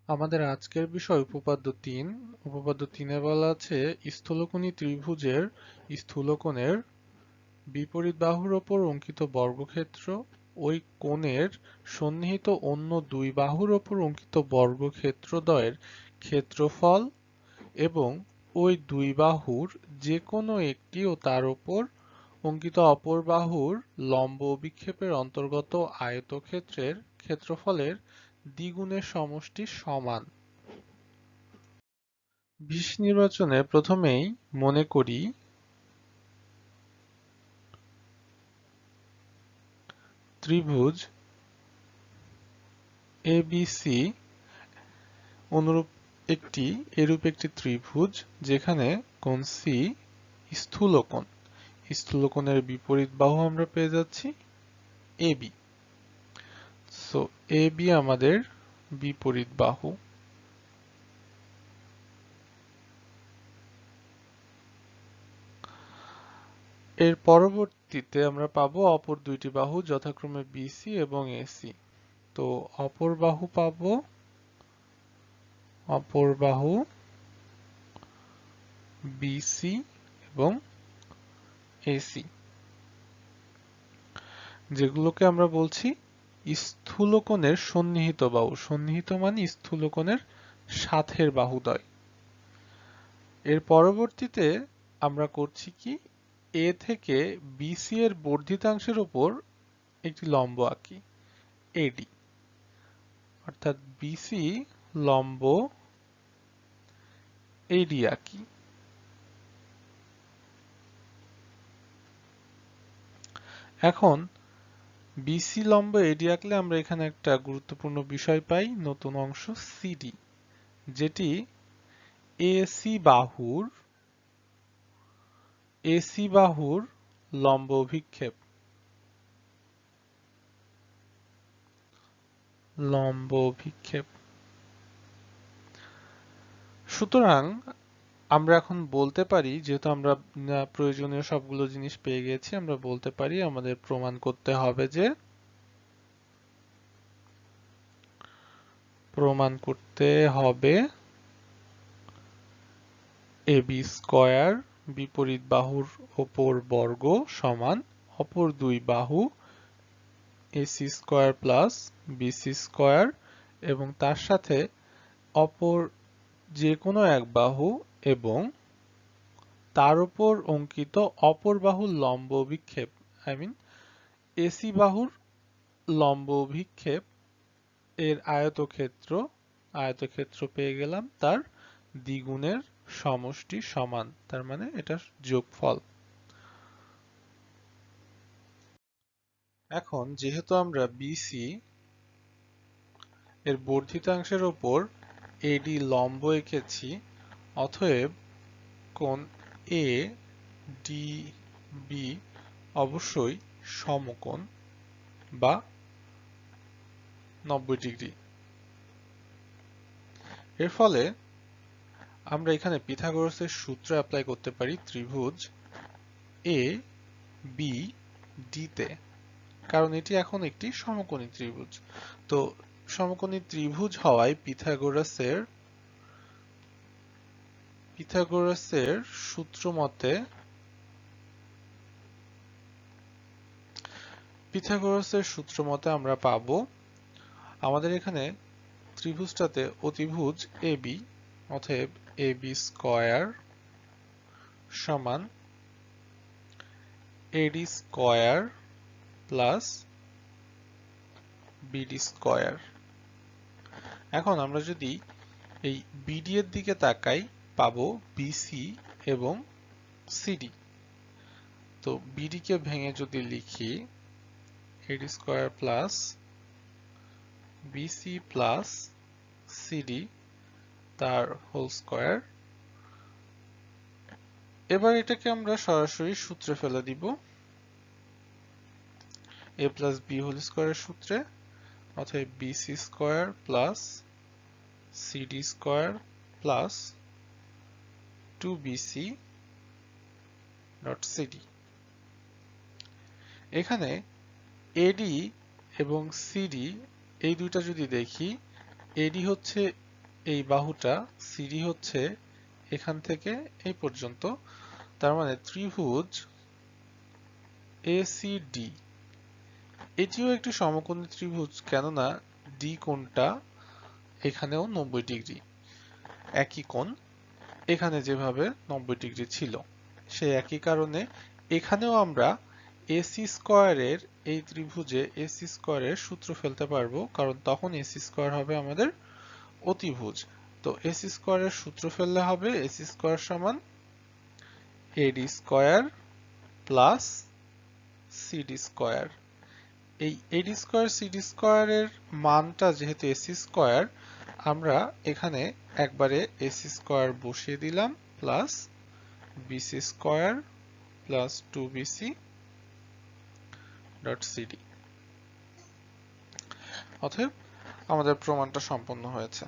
আমাদের আজকের বিষয় উপপাদ্য ৩। উপপাদ্য ৩-এ বলা আছে স্থূলকোণী ত্রিভুজের স্থূলকোণের বিপরীত বাহুর ওপর অঙ্কিত বর্গক্ষেত্র ওই কোণের সন্নিহিত অন্য দুই বাহুর ওপর অঙ্কিত বর্গক্ষেত্রদ্বয়ের ক্ষেত্রফল এবং ওই দুই বাহুর যে কোনো একটি ও তার ওপর অঙ্কিত অপর বাহুর লম্ব অভিক্ষেপের অন্তর্গত আয়তক্ষেত্রের ক্ষেত্রফলের দ্বিগুণের সমষ্টি সমান। বিশ নির্বাচনে প্রথমেই মনে করি ত্রিভুজ এবিসি এরূপ একটি ত্রিভুজ যেখানে কোণ সি স্থূলকোণ। স্থূলকোণের বিপরীত বাহু আমরা পেয়ে যাচ্ছি এবি। সো এবি আমাদের বিপরীত বাহু। এর পরবর্তীতে আমরা পাবো অপর দুইটি বাহু যথাক্রমে বিসি এবং এসি। তো অপর বাহু বিসি এবং এসি, যেগুলোকে আমরা বলছি স্থূলকোণের সন্নিহিত বাহু। সন্নিহিত মানে স্থূলকোণের সাথের বাহুদ্বয়। এর পরবর্তীতে আমরা করছি কি, এ থেকে বিসি এর বর্ধিতাংশের উপর একটি লম্ব আঁকি এডি, অর্থাৎ বিসি লম্ব এডি আঁকি। এখন বিসি লম্ব এডি আঁকলে আমরা এখানে একটা গুরুত্বপূর্ণ বিষয় পাই, নতুন অংশ সিডি, যেটি এসি বাহুর লম্ব অভিক্ষেপ। সুতরাং আমরা এখন বলতে পারি, যেহেতু আমরা প্রয়োজনীয় সবগুলো জিনিস পেয়ে গেছি, আমরা বলতে পারি আমাদের প্রমাণ করতে হবে যে এবি স্কয়ার বিপরীত বাহুর ওপর বর্গ সমান অপর দুই বাহু AC square plus BC square এবং তার সাথে অপর যে কোনো এক বাহু এবং তার উপর অঙ্কিত অপর বাহুর লম্ব অভিক্ষেপ, এসি বাহুর লম্ব অভিক্ষেপ এর আয়তক্ষেত্র পেয়ে গেলাম, তার দ্বিগুণের সমষ্টি সমান, তার মানে এটার যোগফল। এখন যেহেতু আমরা বিসি এর বর্ধিতাংশের ওপর এডি লম্ব এঁকেছি, অতএব কোণ এ ডি বি অবশ্যই সমকোণ বা 90 ডিগ্রি। এর ফলে আমরা এখানে পিথাগোরাসের সূত্র অ্যাপ্লাই করতে পারি ত্রিভুজ এ বি ডি তে, কারণ এটি এখন একটি সমকোণী ত্রিভুজ। তো সমকোণী ত্রিভুজ হওয়ায় পিথাগোরাসের সূত্র মতে আমরা পাবো আমাদের এখানে ত্রিভুজটাতে অতিভুজ এবি, অতএব এবি স্কয়ার সমান এডি স্কয়ার প্লাস বিডি স্কয়ার। এখন আমরা যদি এই বিডি এর দিকে তাকাই, পাবো বিসি এবং সিডি। তো বিডি কে ভেঙে যদি লিখি AD square plus BC plus CD তার হোল স্কয়ার। এবার এটাকে আমরা সরাসরি সূত্রে ফেলে দিব, a প্লাস বি হোল স্কয়ারের সূত্রে, অতএব BC square plus CD square plus 2bc dot CD. এখানে এডি এবং সিডি এই দুইটা যদি দেখি, এডি হচ্ছে এই বাহুটা সিডি হচ্ছে এখান থেকে এই পর্যন্ত, তার মানে ত্রিভুজ এসিডি এটিও একটি সমকোণী ত্রিভুজ, কেননা ডি কোণটা এখানেও 90 ডিগ্রি, একই কোণ এখানে যেভাবে 90 ডিগ্রি ছিল সেই একই কারণে এখানেও আমরা এসি স্কয়ারের, এই ত্রিভুজে এসি স্কয়ারের সূত্র ফেলতে পারবো, কারণ তখন এসি স্কয়ার হবে আমাদের অতিভুজ। তো এসি স্কয়ারের সূত্র ফেললে হবে এসি স্কয়ার সমান এডি স্কয়ার প্লাস সিডি স্কয়ার। এই এডি স্কয়ার সিডি স্কয়ারের মানটা যেহেতু এসি স্কয়ার, আমরা এখানে একবারে এসি স্কয়ার বসিয়ে দিলাম plus BC square plus 2bc dot CD. অতএব আমাদের প্রমাণটা সম্পন্ন হয়েছে।